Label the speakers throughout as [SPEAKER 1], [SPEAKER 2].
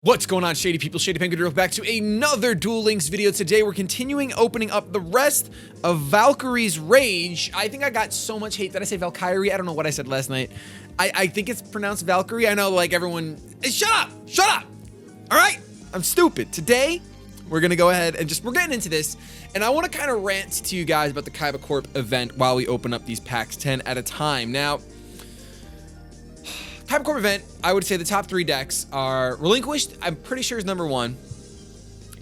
[SPEAKER 1] What's going on, Shady people? ShadyPenguinn here, back to another Duel Links video. Today we're continuing opening up the rest of Valkyrie's Rage. I think I got so much hate. Did I say Valkyrie? I don't know what I said last night. I think it's pronounced Valkyrie. I know, like, everyone... Hey, shut up! Shut up! Alright? I'm stupid. Today, we're gonna go ahead and we're getting into this, and I want to kind of rant to you guys about the Kaiba Corp event while we open up these packs 10 at a time. Now... Kaiba Corp event, I would say the top 3 decks are Relinquished, I'm pretty sure is number 1.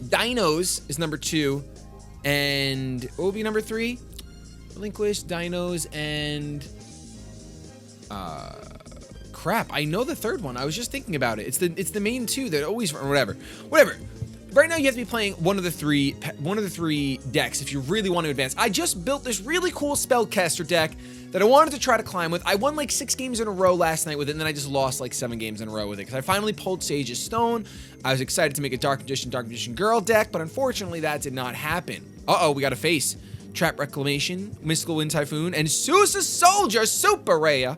[SPEAKER 1] Dinos is number 2. And what will be number 3? Relinquished, Dinos, and... crap, I know the third one. I was just thinking about it. It's the main 2 that always... Whatever. Right now, you have to be playing one of the three decks if you really want to advance. I just built this really cool Spellcaster deck that I wanted to try to climb with. I won like 6 games in a row last night with it, and then I just lost like 7 games in a row with it because I finally pulled Sage's Stone. I was excited to make a Dark Magician Girl deck, but unfortunately that did not happen. Uh-oh, we got to face Trap Reclamation, Mystical Wind Typhoon, and Sousa Soldier Super Rare.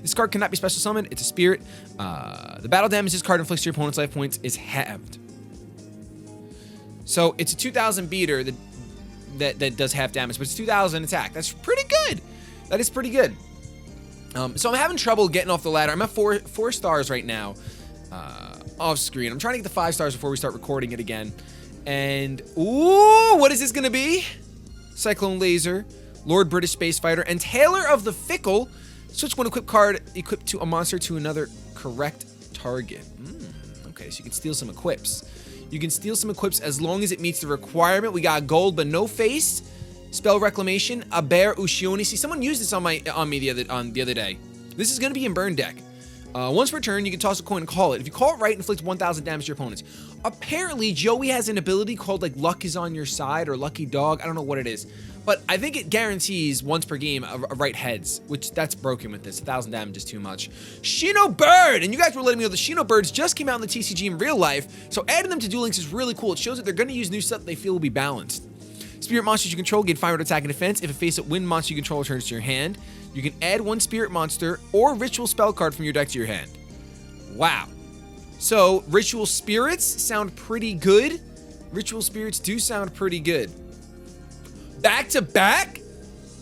[SPEAKER 1] This card cannot be special summoned. It's a spirit. The battle damage this card inflicts to your opponent's life points is halved. So it's a 2,000 beater that does half damage, but it's 2,000 attack. That's pretty good. That is pretty good. So I'm having trouble getting off the ladder. I'm at 4 stars right now off screen. I'm trying to get the 5 stars before we start recording it again. And, ooh, what is this going to be? Cyclone Laser, Lord British Space Fighter, and Tailor of the Fickle. Switch one equipped card equipped to a monster to another correct target. Okay, so you can steal some equips. You can steal some equips as long as it meets the requirement. We got gold, but no face. Spell Reclamation, a bear Ushioni. See, someone used this on me the other day. This is going to be in burn deck. Once per turn, you can toss a coin and call it. If you call it right, inflict 1,000 damage to your opponents. Apparently, Joey has an ability called like Luck is on your side or Lucky Dog. I don't know what it is, but I think it guarantees once per game a right heads, which that's broken with this. 1,000 damage is too much. Shino Bird, and you guys were letting me know the Shino Birds just came out in the TCG in real life, so adding them to Duel Links is really cool. It shows that they're going to use new stuff that they feel will be balanced. Spirit monsters you control gain 500 attack and defense. If a face-up wind monster you control returns to your hand, you can add 1 spirit monster or ritual spell card from your deck to your hand. Wow. So, ritual spirits sound pretty good. Ritual spirits do sound pretty good. Back to back?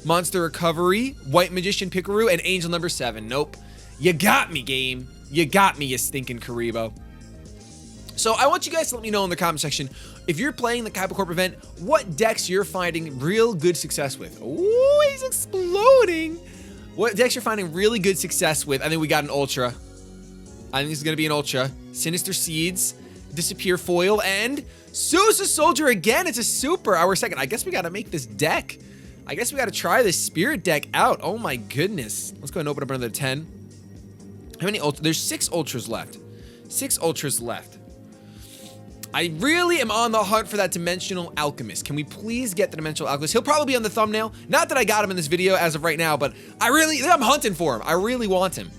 [SPEAKER 1] Monster Recovery, White Magician Pickaroo, and Angel number 7. Nope. You got me, game. You got me, you stinking Karibo. So I want you guys to let me know in the comment section, if you're playing the Kaiba Corp event, what decks you're finding real good success with. Ooh, he's exploding. What decks you're finding really good success with. I think we got an Ultra. I think this is going to be an Ultra. Sinister Seeds, Disappear Foil, and Sousa Soldier again. It's a super. Our second. I guess we got to make this deck. I guess we got to try this Spirit deck out. Oh my goodness. Let's go ahead and open up another 10. How many Ultras? There's 6 Ultras left. 6 Ultras left. I really am on the hunt for that Dimensional Alchemist. Can we please get the Dimensional Alchemist? He'll probably be on the thumbnail. Not that I got him in this video as of right now, but I'm hunting for him. I really want him.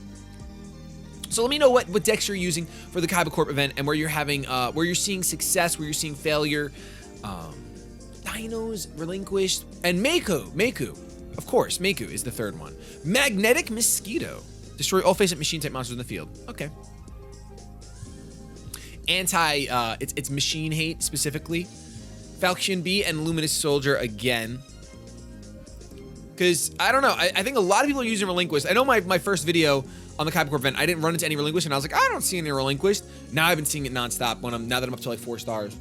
[SPEAKER 1] So let me know what decks you're using for the Kaiba Corp event and where you're having, where you're seeing success, where you're seeing failure. Dinos, Relinquished, and Meiku. Of course, Meiku is the third one. Magnetic Mosquito. Destroy all face-up machine-type monsters in the field. Okay. It's machine hate specifically. Falchion B and Luminous Soldier again. Because, I don't know, I think a lot of people are using Relinquished. I know my first video on the Kaiba Corp event, I didn't run into any Relinquished, and I was like, I don't see any Relinquished. Now I've been seeing it nonstop now that I'm up to like 4 stars.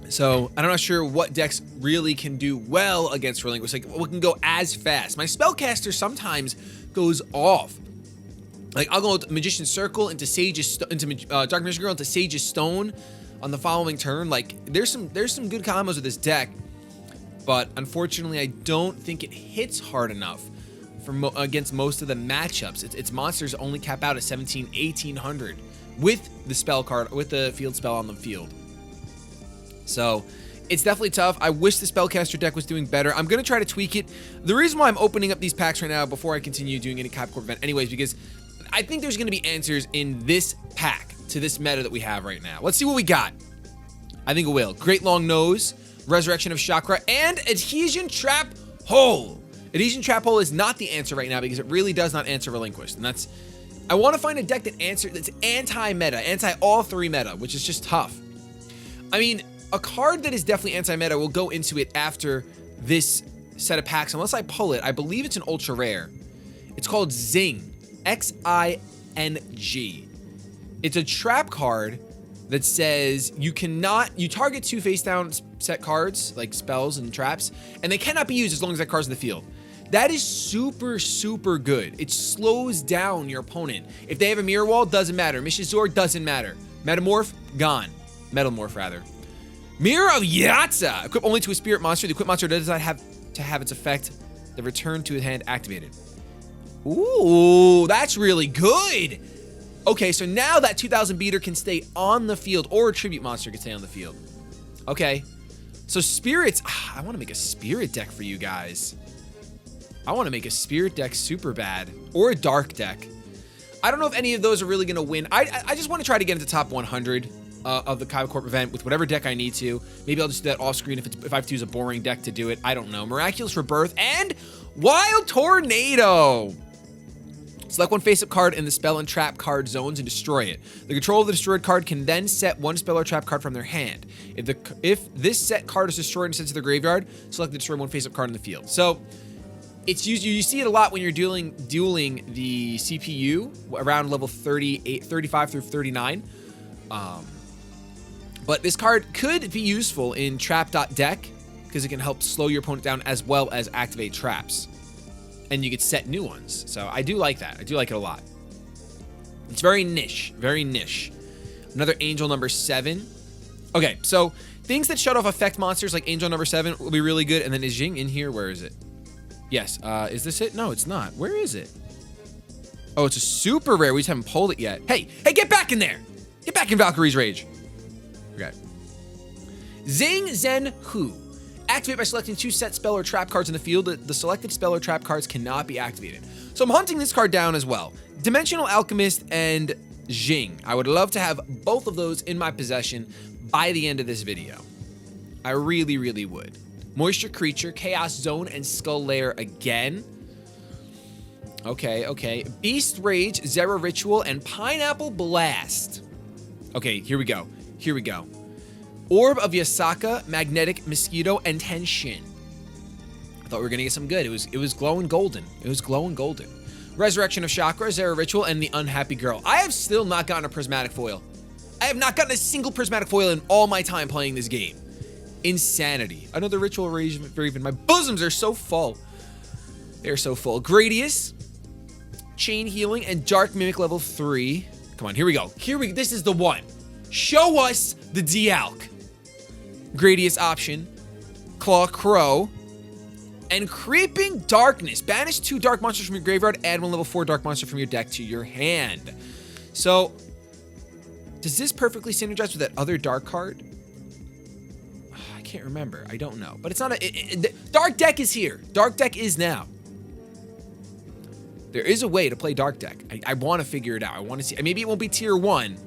[SPEAKER 1] So, I'm not sure what decks really can do well against Relinquished. Like, what can go as fast. My Spellcaster sometimes goes off. Like, I'll go with Magician's Circle into Dark Magician Girl into Sage's Stone on the following turn. Like, there's some good combos with this deck, but unfortunately, I don't think it hits hard enough against most of the matchups. Its monsters only cap out at 1,800 with the spell card, with the field spell on the field. So, it's definitely tough. I wish the Spellcaster deck was doing better. I'm going to try to tweak it. The reason why I'm opening up these packs right now before I continue doing any Kaiba Corp event anyways, because I think there's going to be answers in this pack to this meta that we have right now. Let's see what we got. I think it will. Great Long Nose, Resurrection of Chakra, and Adhesion Trap Hole. Adhesion Trap Hole is not the answer right now because it really does not answer Relinquished, and that's I want to find a deck that's anti-meta, anti-all three meta, which is just tough. I mean, a card that is definitely anti-meta will go into it after this set of packs. Unless I pull it, I believe it's an ultra rare. It's called Zing, Xing. It's a trap card that says you target 2 face down set cards, like spells and traps, and they cannot be used as long as that card's in the field. That is super, super good. It slows down your opponent. If they have a mirror wall, doesn't matter. Mishizor, doesn't matter. Metamorph, gone. Metamorph, rather. Mirror of Yatza. Equip only to a spirit monster. The equipped monster does not have to have its effect, the return to his hand, activated. Ooh, that's really good. Okay, so now that 2000 beater can stay on the field, or a tribute monster can stay on the field. Okay. So spirits, I want to make a spirit deck for you guys. I want to make a spirit deck super bad, or a dark deck. I don't know if any of those are really going to win. I just want to try to get into top 100 of the Kaiba Corp event with whatever deck I need to. Maybe I'll just do that off screen if I have to use a boring deck to do it. I don't know. Miraculous Rebirth and Wild Tornado. Select one face-up card in the spell and trap card zones and destroy it. The control of the destroyed card can then set one spell or trap card from their hand. If this set card is destroyed and sent to the graveyard, select the destroy one face-up card in the field. So it's used. You see it a lot when you're dueling the CPU around level 35 through 39. But this card could be useful in trap.deck because it can help slow your opponent down as well as activate traps. And you could set new ones. So I do like that. I do like it a lot. It's very niche. Very niche. Another Angel number 7. Okay, so things that shut off effect monsters like Angel number 7 will be really good. And then is Jing in here? Where is it? Yes. Is this it? No, it's not. Where is it? Oh, it's a super rare. We just haven't pulled it yet. Hey, get back in there. Get back in Valkyrie's Rage. Okay. Zing Zen Hu. Activate by selecting 2 set spell or trap cards in the field. The selected spell or trap cards cannot be activated. So I'm hunting this card down as well. Dimensional Alchemist and Jing. I would love to have both of those in my possession by the end of this video. I really, really would. Moisture Creature, Chaos Zone, and Skull Lair again. Okay. Beast Rage, Zera Ritual, and Pineapple Blast. Okay, here we go. Orb of Yasaka, Magnetic Mosquito, and Tenshin. I thought we were gonna get some good. It was glowing golden. Resurrection of Chakra, Zera Ritual, and the Unhappy Girl. I have still not gotten a prismatic foil. I have not gotten a single prismatic foil in all my time playing this game. Insanity. Another Ritual Raven. My bosoms are so full. They're so full. Gradius, Chain Healing, and Dark Mimic level 3. Come on, here we go. This is the one. Show us the Dialk. Gradius option, Claw Crow, and Creeping Darkness. Banish 2 dark monsters from your graveyard, add 1 level 4 dark monster from your deck to your hand. So, does this perfectly synergize with that other dark card? I can't remember. I don't know. But it's not Dark Deck is here. Dark Deck is now. There is a way to play Dark Deck. I want to figure it out. I want to see. Maybe it won't be tier 1. It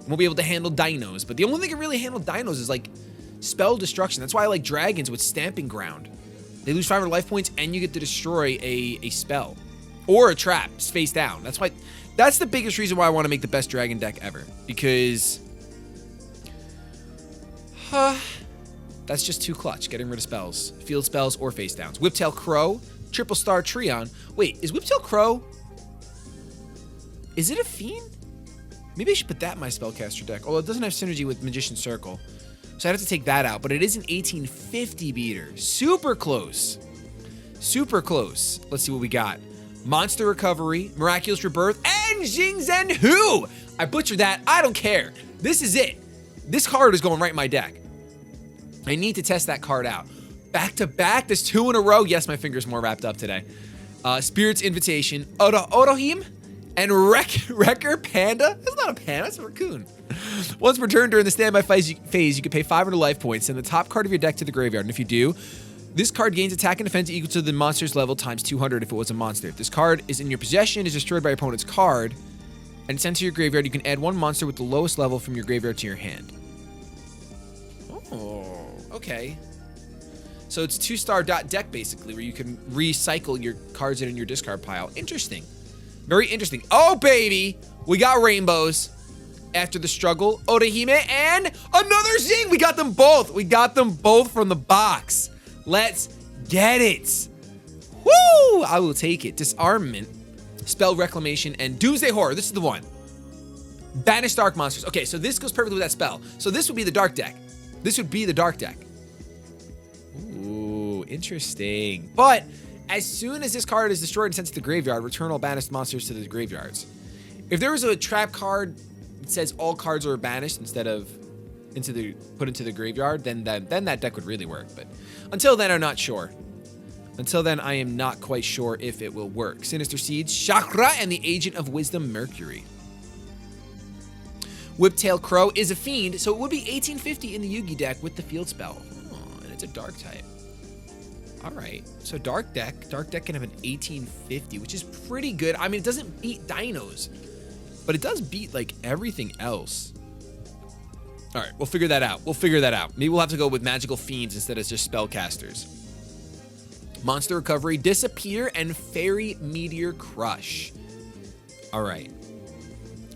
[SPEAKER 1] won't be able to handle dinos. But the only thing that can really handle dinos is like spell destruction. That's why I like dragons with Stamping Ground. They lose 500 life points and you get to destroy a spell. Or a trap face down. That's the biggest reason why I want to make the best dragon deck ever. Because that's just too clutch, getting rid of spells. Field spells or face downs. Whiptail Crow, Triple Star Treon. Wait, is Whiptail Crow, is it a fiend? Maybe I should put that in my Spellcaster deck. Although it doesn't have synergy with Magician Circle. So I'd have to take that out. But it is an 1850 beater. Super close. Super close. Let's see what we got. Monster Recovery, Miraculous Rebirth, and Jing Zen Hu. I butchered that. I don't care. This is it. This card is going right in my deck. I need to test that card out. Back to back. There's 2 in a row. Yes, my finger's more wrapped up today. Spirit's Invitation, Odohim, and Wrecker Panda. That's not a panda, that's a raccoon. Once per turn during the standby phase, you can pay 500 life points. Send the top card of your deck to the graveyard. And if you do, this card gains attack and defense equal to the monster's level times 200 if it was a monster. If this card is in your possession, is destroyed by your opponent's card, and sent to your graveyard, you can add 1 monster with the lowest level from your graveyard to your hand. Oh, okay. So it's 2-star deck basically, where you can recycle your cards in your discard pile. Interesting. Very interesting. Oh, baby. We got rainbows. After the struggle, Orihime and another Zing. We got them both. We got them both from the box. Let's get it. Woo! I will take it. Disarmament, Spell Reclamation, and Doomsday Horror. This is the one. Banish Dark Monsters. Okay, so this goes perfectly with that spell. So this would be the dark deck. This would be the dark deck. Ooh, interesting. But as soon as this card is destroyed and sent to the graveyard, return all banished monsters to the graveyards. If there was a trap card that says all cards are banished instead of put into the graveyard, then that deck would really work. But until then, I'm not sure. Until then, I am not quite sure if it will work. Sinister Seeds, Chakra, and the Agent of Wisdom, Mercury. Whiptail Crow is a fiend, so it would be 1850 in the Yugi deck with the field spell. Oh, and it's a dark type. All right, so dark deck can have an 1850, which is pretty good. I mean, it doesn't beat dinos, but it does beat like everything else. All right, we'll figure that out. Maybe we'll have to go with magical fiends instead of just spellcasters. Monster Recovery, Disappear, and Fairy Meteor Crush. All right,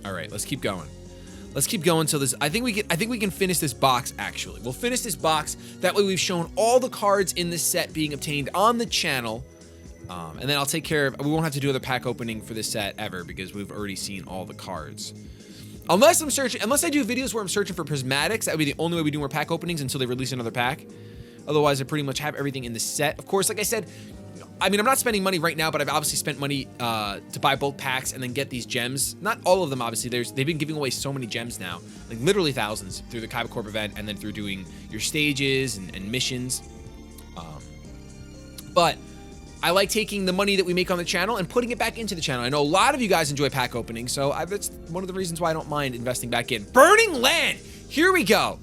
[SPEAKER 1] let's keep going. Let's keep going till this. I think we can finish this box. Actually, we'll finish this box. That way, we've shown all the cards in this set being obtained on the channel, and then I'll take care of. We won't have to do another pack opening for this set ever because we've already seen all the cards. Unless I do videos where I'm searching for prismatics, that would be the only way we do more pack openings until they release another pack. Otherwise, I pretty much have everything in the set. Of course, like I said, I mean, I'm not spending money right now, but I've obviously spent money to buy bulk packs and then get these gems. Not all of them, obviously. They've been giving away so many gems now, like literally thousands through the Kaiba Corp event and then through doing your stages and missions. But I like taking the money that we make on the channel and putting it back into the channel. I know a lot of you guys enjoy pack openings, so that's one of the reasons why I don't mind investing back in. Burning Land! Here we go.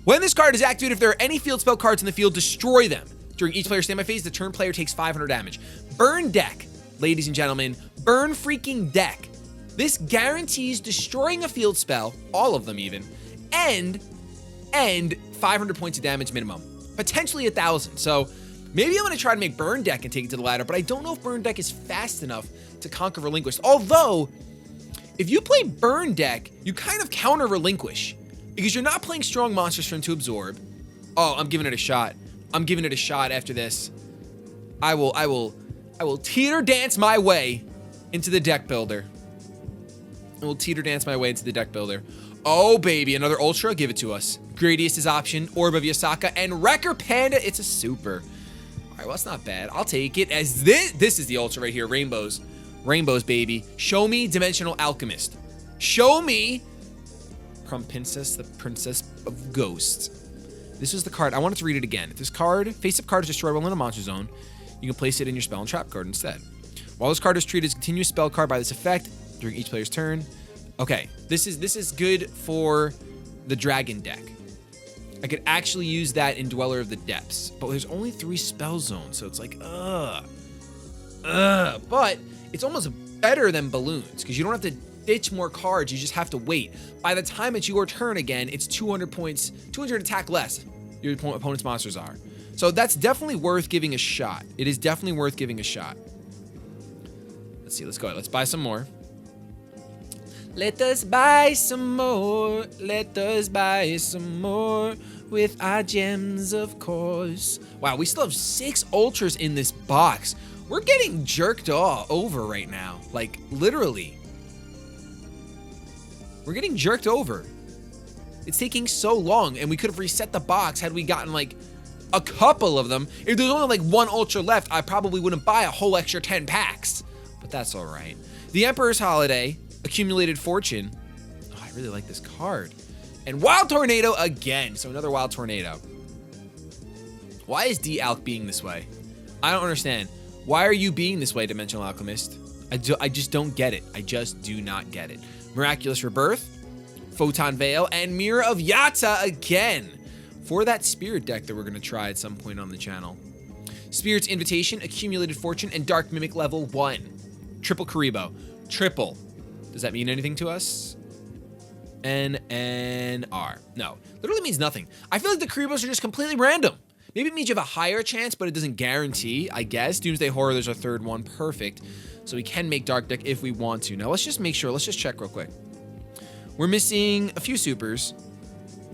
[SPEAKER 1] When this card is activated, if there are any field spell cards in the field, destroy them. During each player's standby phase, the turn player takes 500 damage. Burn deck, ladies and gentlemen. Burn freaking deck. This guarantees destroying a field spell, all of them even, and 500 points of damage minimum. Potentially 1,000. So maybe I'm going to try to make Burn deck and take it to the ladder, but I don't know if Burn deck is fast enough to conquer Relinquish. Although, if you play Burn deck, you kind of counter Relinquish because you're not playing strong monsters for him to absorb. Oh, I'm giving it a shot. I'm giving it a shot after this. I will teeter dance my way into the deck builder. I will teeter dance my way into the deck builder. Oh, baby, another Ultra. Give it to us. Gradius is option. Orb of Yasaka. And Wrecker Panda. It's a super. All right, well, that's not bad. I'll take it as this is the Ultra right here. Rainbows. Rainbows, baby. Show me Dimensional Alchemist. Show me from Princess, the Princess of Ghosts. This is the card. I wanted to read it again. If this card, face-up card is destroyed while in a monster zone, you can place it in your spell and trap card instead. While this card is treated as a continuous spell card by this effect during each player's turn. Okay, this is good for the dragon deck. I could actually use that in Dweller of the Depths, but there's only 3 spell zones, so it's like, but it's almost better than Balloons because you don't have to ditch more cards, you just have to wait. By the time it's your turn again, it's 200 points, 200 attack less your opponent's monsters are. So that's definitely worth giving a shot. It is definitely worth giving a shot. Let's see, let's go ahead. Let's buy some more. Let us buy some more. Let us buy some more with our gems, of course. Wow, we still have 6 Ultras in this box. We're getting jerked all over right now. Like, literally. We're getting jerked over. It's taking so long, and we could have reset the box had we gotten like a couple of them. If there's only like 1 Ultra left, I probably wouldn't buy a whole extra 10 packs, but that's all right. The Emperor's Holiday, Accumulated Fortune. Oh, I really like this card. And Wild Tornado again, so another Wild Tornado. Why is D-Alc being this way? I don't understand. Why are you being this way, Dimensional Alchemist? I just don't get it. I just do not get it. Miraculous Rebirth, Photon Veil, and Mirror of Yata again for that Spirit deck that we're going to try at some point on the channel. Spirit's Invitation, Accumulated Fortune, and Dark Mimic level 1. Triple Karibo. Triple. Does that mean anything to us? NNR. No. Literally means nothing. I feel like the Karibos are just completely random. Maybe it means you have a higher chance, but it doesn't guarantee, I guess. Doomsday Horror, there's our third one. Perfect. So we can make Dark Deck if we want to. Now, let's just make sure. Let's just check real quick. We're missing a few supers.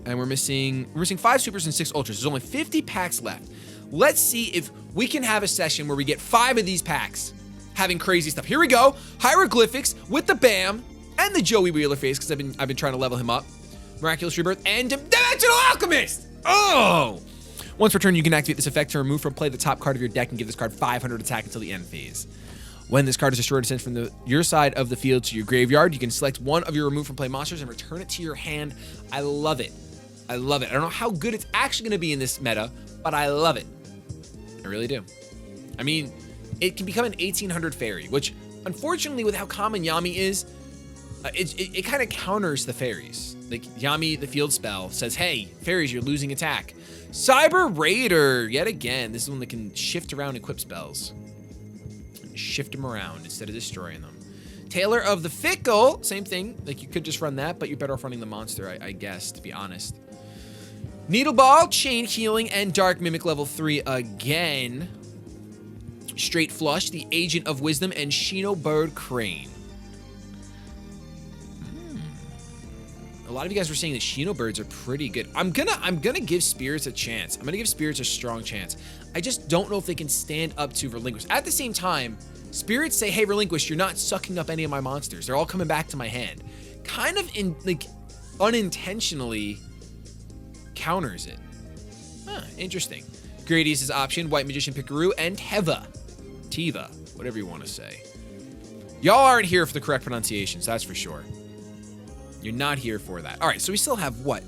[SPEAKER 1] And we're missing 5 supers and 6 ultras. There's only 50 packs left. Let's see if we can have a session where we get 5 of these packs having crazy stuff. Here we go. Hieroglyphics with the BAM and the Joey Wheeler face, because I've been trying to level him up. Miraculous Rebirth and Dimensional Alchemist. Oh! Once per turn, you can activate this effect to remove from play the top card of your deck and give this card 500 attack until the end phase. When this card is destroyed or sent from your side of the field to your graveyard, you can select one of your remove from play monsters and return it to your hand. I love it. I love it. I don't know how good it's actually going to be in this meta, but I love it. I really do. I mean, it can become an 1800 fairy, which unfortunately with how common Yami is, it kind of counters the fairies. Like Yami, the field spell, says, hey, fairies, you're losing attack. Cyber Raider, yet again. This is one that can shift around equip spells. Shift them around instead of destroying them. Tailor of the Fickle, same thing. Like you could just run that, but you're better off running the monster, I guess, to be honest. Needle Ball, Chain Healing, and Dark Mimic level 3 again. Straight Flush, the Agent of Wisdom, and Shino Bird Crane. A lot of you guys were saying that Shino Birds are pretty good. I'm gonna give Spirits a chance. I'm gonna give Spirits a strong chance. I just don't know if they can stand up to Relinquish. At the same time, Spirits say, hey, Relinquish, you're not sucking up any of my monsters. They're all coming back to my hand. Kind of unintentionally counters it. Huh, interesting. Gradius' option, White Magician Pickaroo, and Tiva, whatever you want to say. Y'all aren't here for the correct pronunciations, that's for sure. You're not here for that. All right, so we still have what?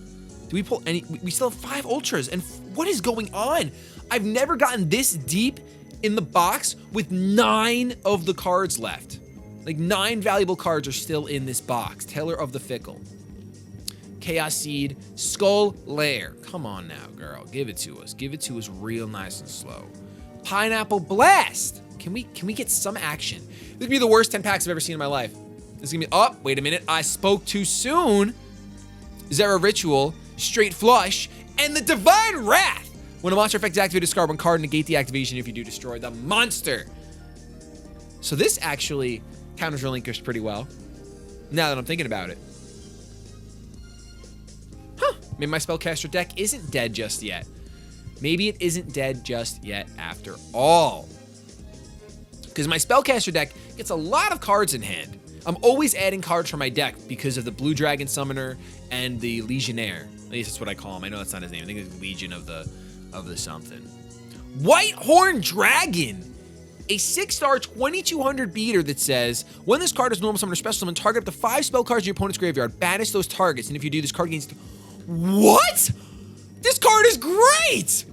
[SPEAKER 1] Do we pull any? We still have 5 ultras, and what is going on? I've never gotten this deep in the box with 9 of the cards left. Like 9 valuable cards are still in this box. Tailor of the Fickle. Chaos Seed, Skull Lair. Come on now, girl. Give it to us. Give it to us real nice and slow. Pineapple Blast. Can we get some action? This would be the worst 10 packs I've ever seen in my life. This is gonna be, oh, wait a minute. I spoke too soon. Zera Ritual, Straight Flush, and the Divine Wrath. When a monster effect is activated, discard one card, negate the activation if you do destroy the monster. So this actually counters Relinquished pretty well, now that I'm thinking about it. Huh, maybe my Spellcaster deck isn't dead just yet. Maybe it isn't dead just yet after all. Because my Spellcaster deck gets a lot of cards in hand. I'm always adding cards from my deck because of the Blue Dragon Summoner and the Legionnaire. At least that's what I call him. I know that's not his name. I think it's Legion of the something. White Horn Dragon. A 6-star 2200 beater that says, when this card is normal summon or special summon, target up to 5 spell cards in your opponent's graveyard. Banish those targets. And if you do, this card gains... What? This card is great!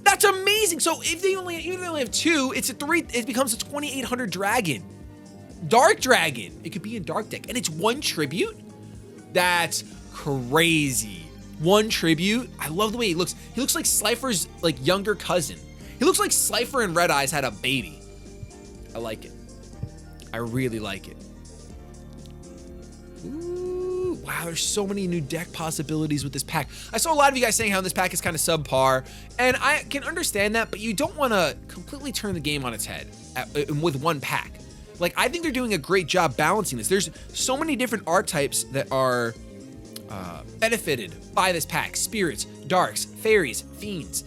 [SPEAKER 1] That's amazing. So if they only have 2, it's a 3. It becomes a 2800 dragon. Dark Dragon. It could be a dark deck. And it's 1 tribute? That's crazy. 1 tribute? I love the way he looks. He looks like Slifer's younger cousin. He looks like Slifer and Red Eyes had a baby. I like it. I really like it. Ooh, wow, there's so many new deck possibilities with this pack. I saw a lot of you guys saying how this pack is kind of subpar, and I can understand that, but you don't want to completely turn the game on its head with 1 pack. Like, I think they're doing a great job balancing this. There's so many different archetypes that are benefited by this pack. Spirits, Darks, Fairies, Fiends,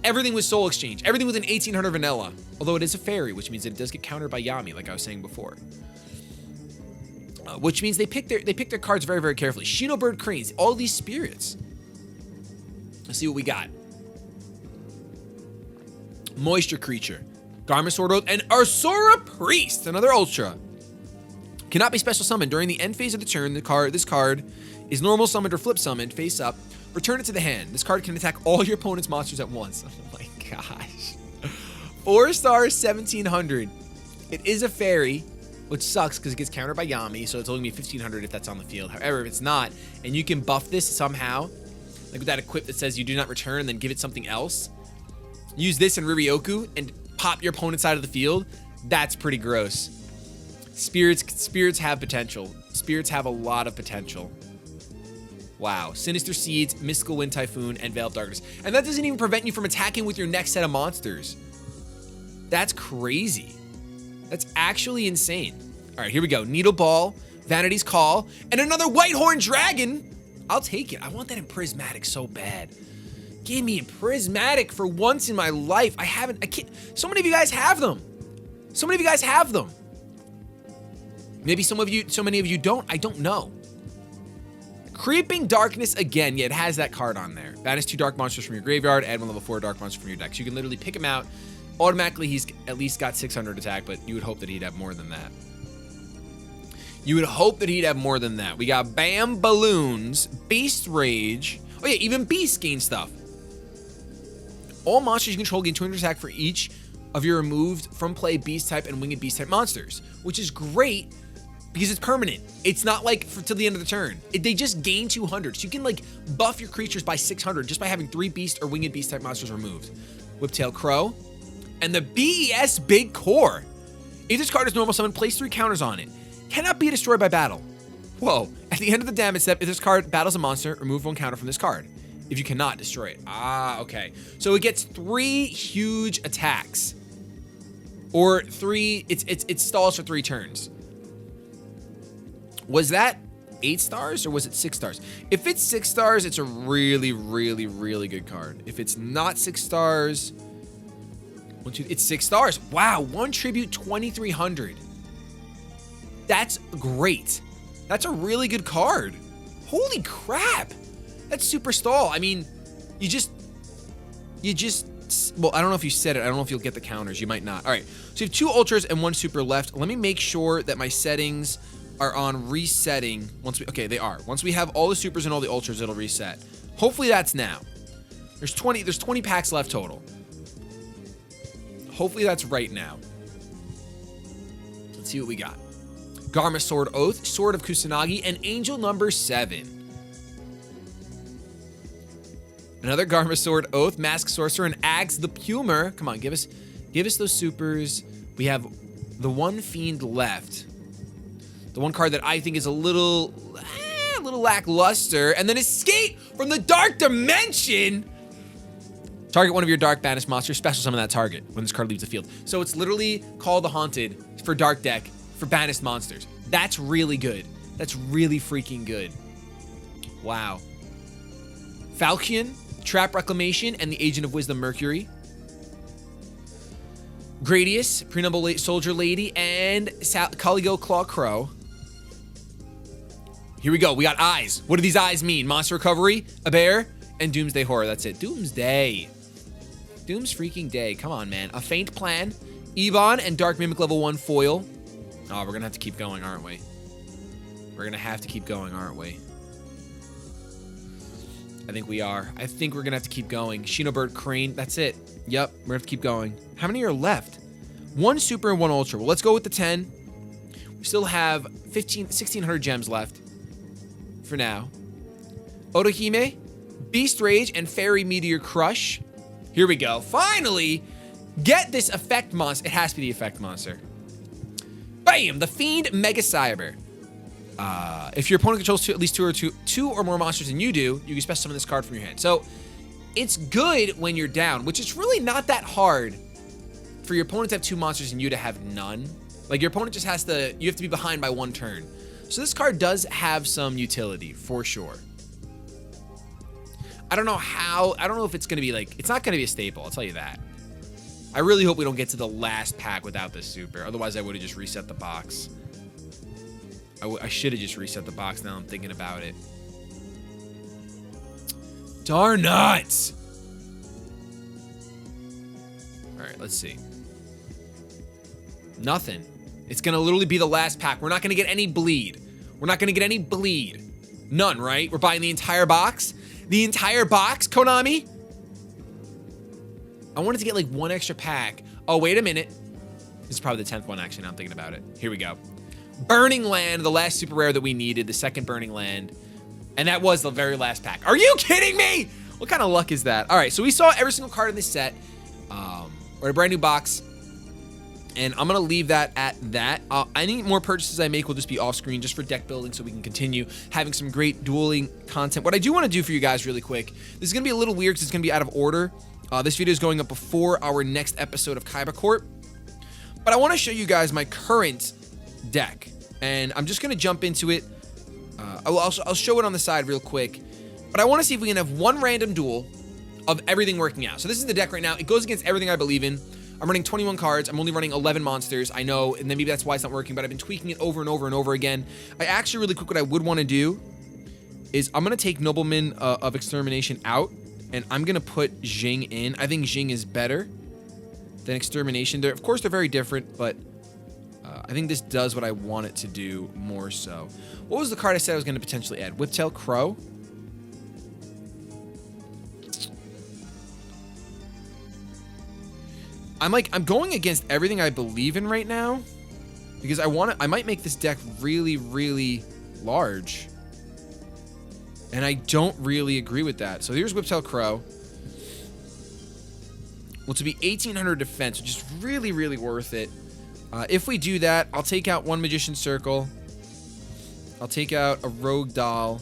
[SPEAKER 1] everything with Soul Exchange, everything with an 1800 vanilla. Although it is a fairy, which means that it does get countered by Yami, like I was saying before. Which means they pick their cards very, very carefully. Shino Bird Cranes, all these spirits. Let's see what we got. Moisture Creature, Garmasaur Oath, and Arsura Priest, another Ultra. Cannot be special summoned during the end phase of the turn. This card is normal summoned or flip summoned face up. Return it to the hand. This card can attack all your opponent's monsters at once. Oh my gosh. 4 stars, 1700. It is a fairy, which sucks because it gets countered by Yami, so it's only 1500 if that's on the field. However, if it's not, and you can buff this somehow, like with that equip that says you do not return and then give it something else, use this in Ririoku and pop your opponent's side of the field, that's pretty gross. Spirits have potential. Spirits have a lot of potential. Wow. Sinister Seeds, Mystical Wind Typhoon, and Veil of Darkness. And that doesn't even prevent you from attacking with your next set of monsters. That's crazy. That's actually insane. All right, here we go. Needle Ball, Vanity's Call, and another Whitehorn Dragon. I'll take it. I want that in Prismatic so bad. Give me a Prismatic for once in my life. I can't. So many of you guys have them. So many of you guys have them. Maybe so many of you don't. I don't know. Creeping Darkness again. Yeah, it has that card on there. Banish 2 dark monsters from your graveyard. Add 1 level 4 dark monster from your deck. So you can literally pick him out. Automatically, he's at least got 600 attack, but you would hope that he'd have more than that. You would hope that he'd have more than that. We got Bam Balloons, Beast Rage. Oh yeah, even Beast gain stuff. All monsters you control gain 200 attack for each of your removed from play Beast type and Winged Beast type monsters, which is great because it's permanent. It's not like till the end of the turn. They just gain 200. So you can like buff your creatures by 600 just by having 3 Beast or Winged Beast type monsters removed. Whiptail Crow. And the BES Big Core. If this card is normal summon, place 3 counters on it. Cannot be destroyed by battle. Whoa. At the end of the damage step, if this card battles a monster, remove 1 counter from this card. If you cannot destroy it. Ah, okay. So it gets 3 huge attacks. Or 3, it stalls for 3 turns. Was that 8 stars or was it 6 stars? If it's 6 stars, it's a really, really, really good card. If it's not 6 stars, it's 6 stars. Wow, 1 tribute, 2,300. That's great. That's a really good card. Holy crap. That's super stall. I mean, you just, well, I don't know if you said it. I don't know if you'll get the counters. You might not. All right, so you have 2 ultras and 1 super left. Let me make sure that my settings are on resetting once we, okay, they are. Once we have all the supers and all the ultras, it'll reset. Hopefully that's now. There's 20 packs left total. Hopefully that's right now. Let's see what we got. Garma Sword Oath, Sword of Kusanagi, and Angel number 7. Another Garma Sword Oath, Mask Sorcerer, and Ags the Pumer. Come on, give us those supers. We have the 1 Fiend left. The 1 card that I think is a little lackluster. And then Escape from the Dark Dimension. Target one of your dark banished monsters, special summon that target when this card leaves the field. So it's literally Call the Haunted for Dark Deck for banished monsters. That's really good. That's really freaking good. Wow. Falchion, Trap Reclamation, and the Agent of Wisdom Mercury. Gradius, Prenuptial Soldier Lady, and Caligo Claw Crow. Here we go. We got eyes. What do these eyes mean? Monster Recovery, a bear, and Doomsday Horror. That's it. Doomsday. Doom's freaking day. Come on, man. A Faint Plan, Ebon, and Dark Mimic level 1 foil. Oh, we're going to have to keep going, aren't we? We're going to have to keep going, aren't we? I think we are. I think we're going to have to keep going. Shinobird Crane. That's it. Yep. We're going to have to keep going. How many are left? 1 super and 1 ultra. Well, let's go with the 10. We still have 1,600 gems left for now. Otohime, Beast Rage, and Fairy Meteor Crush. Here we go. Finally, get this effect monster. It has to be the effect monster. Bam! The Fiend Mega Cyber. If your opponent controls at least two or more monsters than you do, you can special summon this card from your hand. So it's good when you're down, which is really not that hard for your opponent to have 2 monsters and you to have none. Like your opponent just has to, you have to be behind by 1 turn. So this card does have some utility for sure. I don't know if it's going to be like, it's not going to be a staple, I'll tell you that. I really hope we don't get to the last pack without this super. Otherwise, I would have just reset the box. I should have just reset the box now I'm thinking about it. Darn nuts! Alright, let's see. Nothing. It's going to literally be the last pack. We're not going to get any bleed. We're not going to get any bleed. None, right? We're buying the entire box? The entire box, Konami? I wanted to get like 1 extra pack. Oh, wait a minute. This is probably the 10th one, actually, now I'm thinking about it. Here we go. Burning Land, the last super rare that we needed, the 2nd Burning Land. And that was the very last pack. Are you kidding me? What kind of luck is that? All right, so we saw every single card in this set. We're in a brand new box. And I'm going to leave that at that. Any more purchases I make will just be off screen just for deck building so we can continue having some great dueling content. What I do want to do for you guys really quick, this is going to be a little weird because it's going to be out of order. This video is going up before our next episode of Kaiba Court. But I want to show you guys my current deck. And I'm just going to jump into it. I'll show it on the side real quick. But I want to see if we can have one random duel of everything working out. So this is the deck right now. It goes against everything I believe in. I'm running 21 cards. I'm only running 11 monsters. I know, and then maybe that's why it's not working, but I've been tweaking it over and over and over again. I actually really quick, what I would want to do is I'm going to take Nobleman of Extermination out, and I'm going to put Jing in. I think Jing is better than Extermination. Of course, they're very different, but I think this does what I want it to do more so. What was the card I said I was going to potentially add? Whiptail Crow? I'm going against everything I believe in right now because I might make this deck really, really large. And I don't really agree with that. So here's Whiptail Crow. Well, to be 1800 defense, which is really, really worth it. If we do that, I'll take out one Magician Circle. I'll take out a Rogue Doll.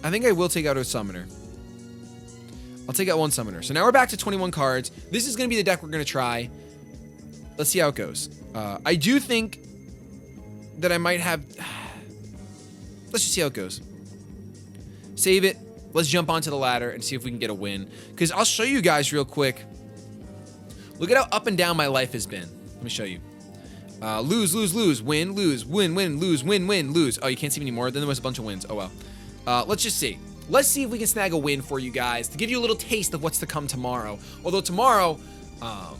[SPEAKER 1] I think I will take out a Summoner. I'll take out one Summoner. So now we're back to 21 cards. This is going to be the deck we're going to try. Let's see how it goes. I do think that I might have... Let's just see how it goes. Save it. Let's jump onto the ladder and see if we can get a win. Because I'll show you guys real quick. Look at how up and down my life has been. Let me show you. Lose, lose, lose. Win, lose. Win, win, lose. Win, win, lose. Oh, you can't see me anymore. Then there was a bunch of wins. Oh, well. Let's just see. Let's see if we can snag a win for you guys to give you a little taste of what's to come tomorrow. Although tomorrow, well,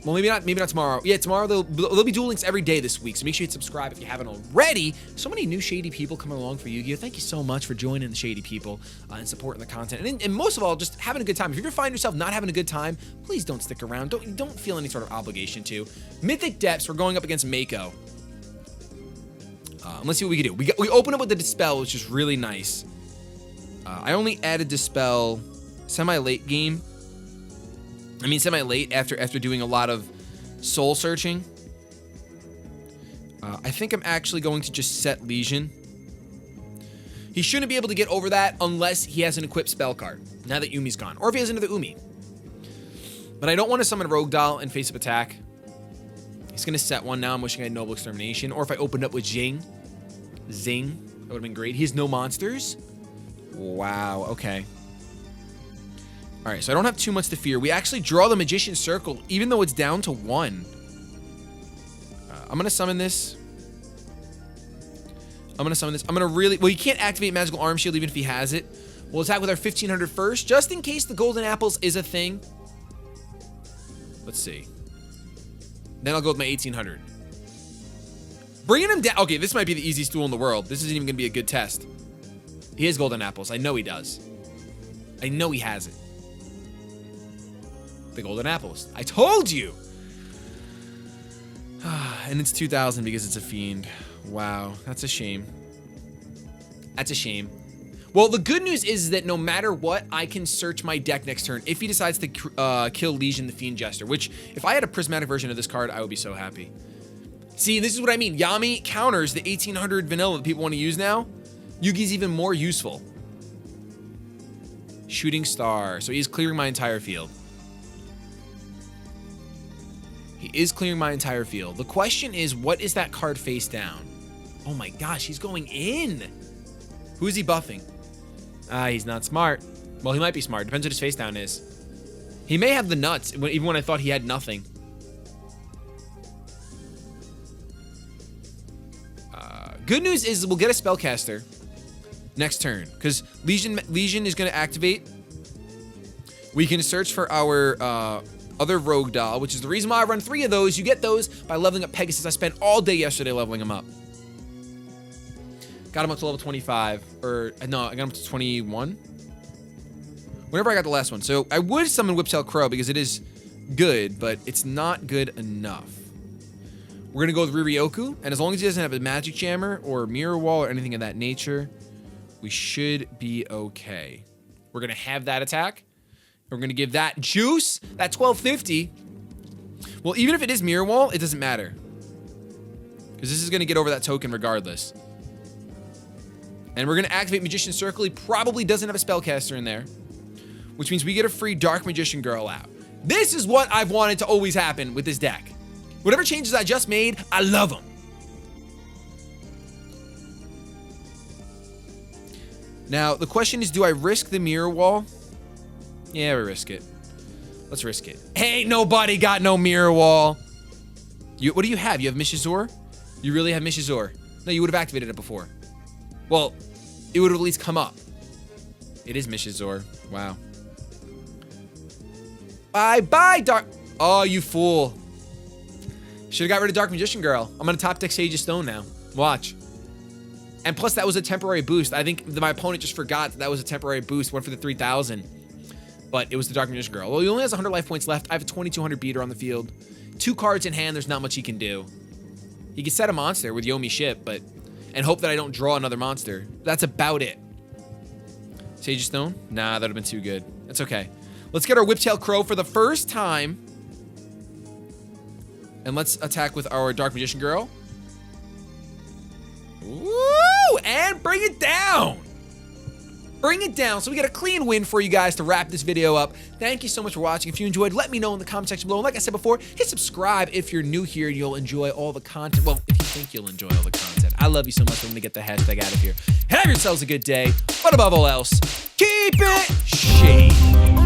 [SPEAKER 1] maybe not tomorrow. Yeah, tomorrow there'll be Duel Links every day this week, so make sure you hit subscribe if you haven't already. So many new Shady people coming along for YuGiOh. Thank you so much for joining the Shady people and supporting the content. And most of all, just having a good time. If you ever find yourself not having a good time, please don't stick around. Don't feel any sort of obligation to. Mythic Depths, we're going up against Mako. Let's see what we can do. We open up with the Dispel, which is really nice. I only added Dispel semi-late game. I mean semi-late after doing a lot of soul searching. I think I'm actually going to just set Legion. He shouldn't be able to get over that unless he has an equipped spell card, now that Umi's gone. Or if he has another Umi. But I don't want to summon Rogue Doll and face-up attack. He's going to set one now. I'm wishing I had Noble Extermination. Or if I opened up with Zing, that would have been great. He has no monsters. Wow, okay. All right, so I don't have too much to fear. We actually draw the Magician Circle, even though it's down to 1. I'm going to summon this. I'm going to really... Well, he can't activate Magical Arm Shield even if he has it. We'll attack with our 1500 first, just in case the Golden Apples is a thing. Let's see. Then I'll go with my 1800. Bringing him down... Okay, this might be the easiest duel in the world. This isn't even going to be a good test. He has Golden Apples. I know he does. I know he has it. The Golden Apples. I told you! And it's 2000 because it's a Fiend. Wow, that's a shame. That's a shame. Well, the good news is that no matter what, I can search my deck next turn if he decides to kill Legion the Fiend Jester, which, if I had a prismatic version of this card, I would be so happy. See, this is what I mean. Yami counters the 1800 vanilla that people want to use now. Yugi's even more useful. Shooting Star. So he's clearing my entire field. He is clearing my entire field. The question is, what is that card face down? Oh my gosh, he's going in. Who is he buffing? He's not smart. Well, he might be smart. Depends what his face down is. He may have the nuts, even when I thought he had nothing. Good news is we'll get a Spellcaster next turn, because Legion is going to activate. We can search for our other Rogue Doll, which is the reason why I run 3 of those. You get those by leveling up Pegasus. I spent all day yesterday leveling him up. Got him up to level 25, or no, I got him to 21. Whenever I got the last one. So I would summon Whiptail Crow because it is good, but it's not good enough. We're going to go with Ririoku, and as long as he doesn't have a Magic Jammer or Mirror Wall or anything of that nature, we should be okay. We're going to have that attack. We're going to give that juice, that 1250. Well, even if it is Mirror Wall, it doesn't matter. Because this is going to get over that token regardless. And we're going to activate Magician Circle. He probably doesn't have a Spellcaster in there. Which means we get a free Dark Magician Girl out. This is what I've wanted to always happen with this deck. Whatever changes I just made, I love them. Now, the question is, do I risk the Mirror Wall? Yeah, we risk it. Let's risk it. Ain't nobody got no Mirror Wall. What do you have? You have Mishazor? You really have Mishazor? No, you would have activated it before. Well, it would have at least come up. It is Mishazor. Wow. Bye-bye, Dark... Oh, you fool. Should have got rid of Dark Magician Girl. I'm going to top deck Sage of Stone now. Watch. And plus, that was a temporary boost. I think my opponent just forgot that was a temporary boost. Went for the 3,000. But it was the Dark Magician Girl. Well, he only has 100 life points left. I have a 2,200 beater on the field. 2 cards in hand. There's not much he can do. He can set a monster with Yomi Ship, but... And hope that I don't draw another monster. That's about it. Sage of Stone? Nah, that would have been too good. That's okay. Let's get our Whiptail Crow for the first time. And let's attack with our Dark Magician Girl. Woo! And bring it down. Bring it down. So we get a clean win for you guys to wrap this video up. Thank you so much for watching. If you enjoyed, let me know in the comment section below. And like I said before, hit subscribe if you're new here. You'll enjoy all the content. Well, if you think you'll enjoy all the content. I love you so much. I'm going to get the hashtag out of here. Have yourselves a good day. But above all else, keep it shady.